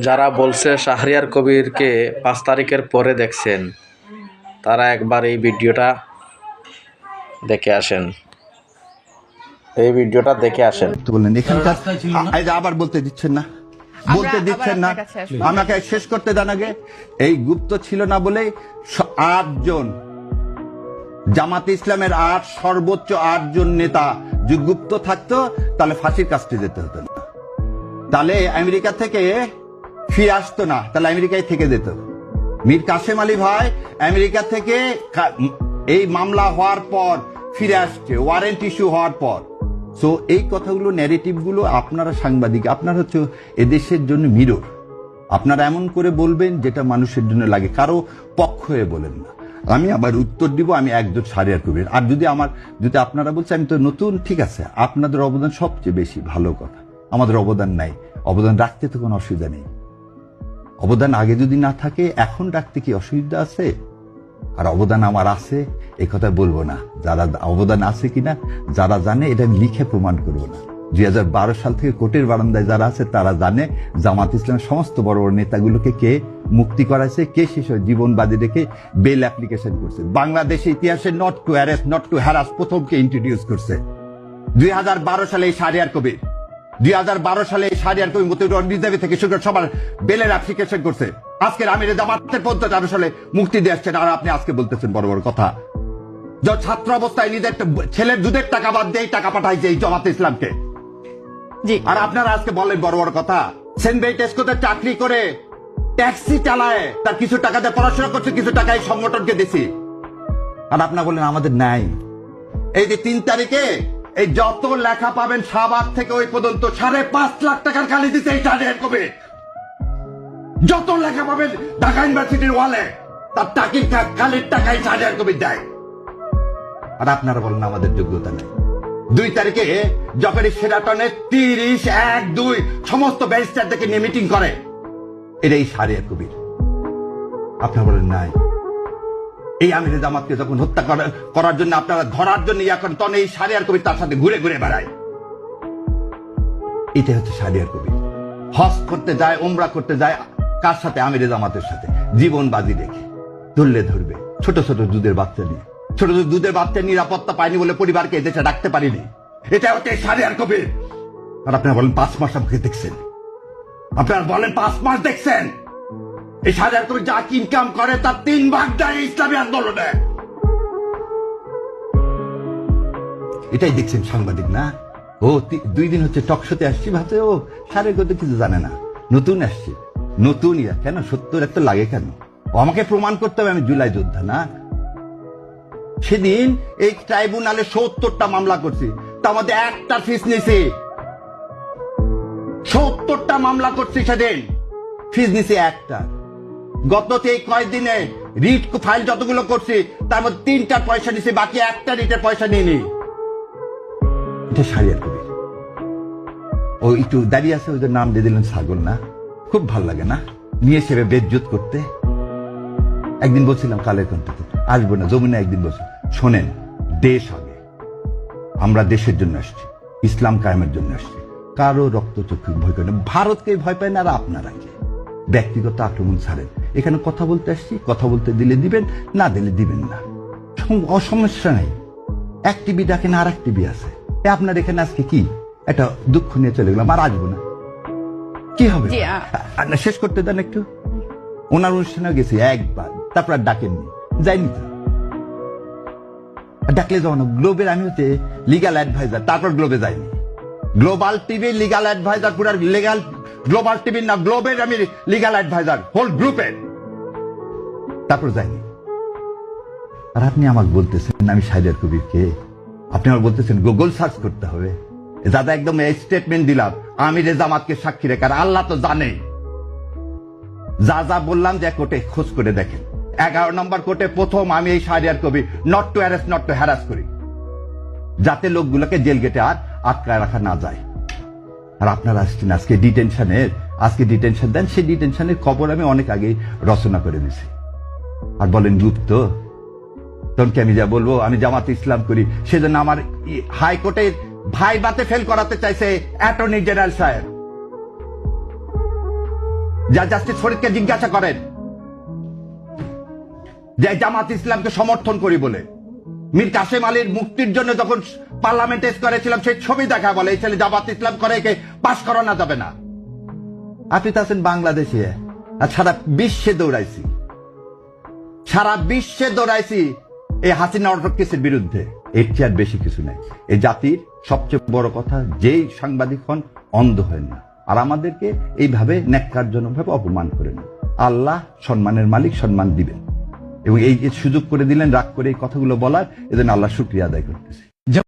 যারা বলছে শাহরিয়ার কবিরকে 5 তারিখের পরে দেখছেন, তারা একবার এই ভিডিওটা দেখে আসেন। এই ভিডিওটা দেখে আসেন। তো বললেন এখানকার আবার বলতে দিচ্ছেন না, বলতে দিচ্ছেন না, আমাকে শেষ করতে দেন আগে। এই গুপ্ত ছিল না বলে 8 জন জামাতে ইসলামের সর্বোচ্চ 8 জন নেতা যদি গুপ্ত থাকতো তাহলে ফাঁসির কাস্টে যেতে হতো না, তাহলে আমেরিকা থেকে ফিরে আসতো না, তাহলে আমেরিকায় থেকে যেত। মীর কাসেম আলী ভাই আমেরিকা থেকে এই মামলা হওয়ার পর ফিরে আসছে, ওয়ারেন্ট ইস্যু হওয়ার পর। সো এই কথাগুলো, ন্যারেটিভ গুলো আপনারা সাংবাদিক, আপনারা হচ্ছে এদেশের জন্য মিরর। আপনারা এমন করে বলবেন যেটা মানুষের জন্য লাগে, কারো পক্ষ হয়ে বলেন না। আমি আবার উত্তর দিব, আমি একজন শাহরিয়ার কবির। আর যদি আপনারা বলছেন আমি তো নতুন, ঠিক আছে, আপনাদের অবদান সবচেয়ে বেশি, ভালো কথা। আমাদের অবদান নাই, অবদান রাখতে তো কোনো অসুবিধা নেই। অবদান আগে যদি না থাকে এখন রাখতে কি অসুবিধা আছে? আর অবদান আমার আছে এই কথা বলবো না, যারা অবদান আছে কিনা যারা জানে এটা লিখে প্রমাণ করবো না। 2012 সাল থেকে কোর্টের বারান্দায় যারা আছে তারা জানে জামাত ইসলামের সমস্ত বড় বড় নেতাগুলোকে কে মুক্তি করাইছে, কে শেষ জীবন বাজি রেখে বেল অ্যাপ্লিকেশন করছে। বাংলাদেশের ইতিহাসে not to arrest not to harass প্রথমকে ইন্ট্রোডিউস করছে 2012 সালে এই শাহরিয়ার কবির। 2012 সালে এই শাহরিয়ার কবির রিজার্ভ থেকে শুরু করে সবার বেলের অ্যাপ্লিকেশন করছে। আজকের আমির জামাতের 15 সালে মুক্তি দিয়ে আসছেন, আর আপনি আজকে বলতেছেন বড় বড় কথা। ছাত্র অবস্থায় নিজের ছেলের দুধের টাকা বাদ দিয়ে টাকা পাঠাইছে এই জামাতে ইসলামকে, আর আপনারা আজকে বলেন বড় বড় কথা। সেন্ট বেইটেস্কোতে চাকরি করে ট্যাক্সি চালায়, তার কিছু টাকা দিয়ে পড়াশোনা করছে, কিছু টাকা এই সংগঠনকে দিছি, আর আপনারা বলেন আমাদের নাই। এই যে 3 তারিখে এই যত লেখা পাবেন শাহবাগ থেকে ওই পর্যন্ত 5.5 লাখ টাকার খালি দিতে এই শাহরিয়ার কবির। যত লেখা পাবেন ঢাকা ইউনিভার্সিটির ওয়ালে তার টাকির খালির টাকাই শাহরিয়ার কবির দেয়, আর আপনারা বলেন আমাদের যোগ্যতা নেই। 2 তারিখে জকের সেরাটনে 30-1-2 সমস্ত ব্যারিস্টার থেকে নিয়ে মিটিং করে, এটাই শাহরিয়ার কবির। আপনারা বলেন নাই। এই আমিরে জামাতকে যখন হত্যা করার জন্য আপনারা ধরার জন্য এখন তখন এই শাহরিয়ার কবির তার সাথে ঘুরে ঘুরে বেড়ায়। এটা হচ্ছে শাহরিয়ার কবির। হজ করতে যায়, উমরা করতে যায়, কার সাথে? আমিরে জামাতের সাথে, জীবন বাজি রেখে। ধরলে ধরবে ছোট ছোট দুধের বাচ্চা নিয়ে, ছোট ছোট দুধের বাচ্চা নিরাপত্তা পায়নি বলে পরিবারকে এদেশে রাখতে পারিনি। এটা হচ্ছে শাহরিয়ার কবির। আর আপনারা বলেন 5 মাস আমাকে দেখছেন, আপনারা বলেন 5 মাস দেখছেন। এই শাহরিয়ার কবির যা ইনকাম করে তার 3 ভাগ দেয় ইসলামী আন্দোলনে। এটাই দেখছেন সাংবাদিক না? ও 2 দিন হচ্ছে টকশোতে আসছি, ভাবছে ও শাহরিয়ার কবির কিছু জানে না, নতুন আসছি। নতুন কেন? 70 এত লাগে কেন? ও আমাকে প্রমাণ করতে হবে আমি জুলাই যোদ্ধা না। সেদিন এই ট্রাইব্যুনালে 70টা মামলা করছি, তার মধ্যে একটা ফিস নিছি। 70টা মামলা করছি, সেদিন ফিস নিছি একটা। গত কয়েকদিনে রিট ফাইল যতগুলো করছি তার মধ্যে 3টার পয়সা নিছি, বাকি একটা রিটের পয়সা নিইনি। এটা শাহরিয়ার কবির। ও একটু দাঁড়িয়ে আছে, ওদের নাম দিয়ে দিলেন ছাগল না? খুব ভাল লাগে না নিয়ে সেবে বেজ্জত করতে? একদিন বলছিলাম কালের কণ্ঠে আসবো না, যমুনা একদিন বলছি, শোনেন, দেশ আগে, আমরা দেশের জন্য আসছি, ইসলাম কায়েমের জন্য আসছি, কারো রক্তচক্ষু ভয় করে না, ভারতকে ভয় পায় না। আর আপনারা কি ব্যক্তিগত আক্রমণ ছাড়েন? এখানে কথা বলতে আসছি, কথা বলতে দিলে দিবেন, না দিলে দিবেন না, সমস্যা নেই। এক টিভি ডাকেন, আর এক টিভি আছে। আপনার এখানে আজকে কি একটা দুঃখ নিয়ে চলে গেলাম, আর আসবো না, কি হবে? শেষ করতে দেন একটু। ওনার অনুষ্ঠানে গেছি একবার, তারপর আর ডাকেননি, যাইনি তো। ডাকলে যাও না। গ্লোবের আমি হচ্ছে লিগাল অ্যাডভাইজার, তারপর গ্লোবে যাইনি। গ্লোবাল টিভি লিগাল অ্যাডভাইজার, পুরো লিগাল গ্লোবাল টিভি না, গ্লোবের আমি লিগাল অ্যাডভাইজার হোল গ্রুপের, তারপর যাইনি। আর আপনি আমাকে বলতেছেন আমি শাহরিয়ার কবিরকে, আপনি আমার বলতেছেন গুগল সার্চ করতে হবে। দাদা একদম এই স্টেটমেন্ট দিলাম আমিরে জামাতকে সাক্ষী রেখে, আর আল্লাহ তো জানে যা যা বললাম, যে কোর্টে খোঁজ করে দেখেন। 11 নম্বর কোর্টে প্রথম আমি এই Shahriar Kabir not to arrest not to harass করি, যাতে লোকগুলোকে জেল গেটে আর আটকায় রাখা না যায়। আর আপনারা আসছেন আজকে ডিটেনশনের, আজকে ডিটেনশন দেন, সেই ডিটেনশনের খবর আমি অনেক আগে রচনা করে দিছি। আর বলেন গুপ্ত, তখন কি আমি যা বলবো আমি জামাতে ইসলাম করি? সেজন্য আমার হাইকোর্টে ভাইবাতে ফেল করাতে চাইছে অ্যাটর্নি জেনারেল সাহেব, যা জাস্টিস ফরিদকে জিজ্ঞাসা করেন যে জামাত ইসলামকে সমর্থন করি বলে মীর কাসেম আলীর মুক্তির জন্য যখন পার্লামেন্টে করেছিলাম সেই ছবি দেখা বলে এই ছেলে জামাত ইসলাম করে একে পাশ করানো যাবে না। আপনি তো আছেন বাংলাদেশে, আর সারা বিশ্বে দৌড়াইছি, সারা বিশ্বে দৌড়াইছি এই হাসিনা অটোক্রেসির বিরুদ্ধে। এর চেয়ে আর বেশি কিছু নাই। এই জাতির সবচেয়ে বড় কথা, যেই সাংবাদিক হন অন্ধ হয় না, আর আমাদেরকে এইভাবে ন্যাক্কারজনকভাবে অপমান করেন। আল্লাহ সম্মানের মালিক, সম্মান দিবেন, এবং এই যে সুযোগ করে দিলেন রাগ করে এই কথাগুলো বলার, এজন্য আল্লাহ শুকরিয়া আদায় করতেছি।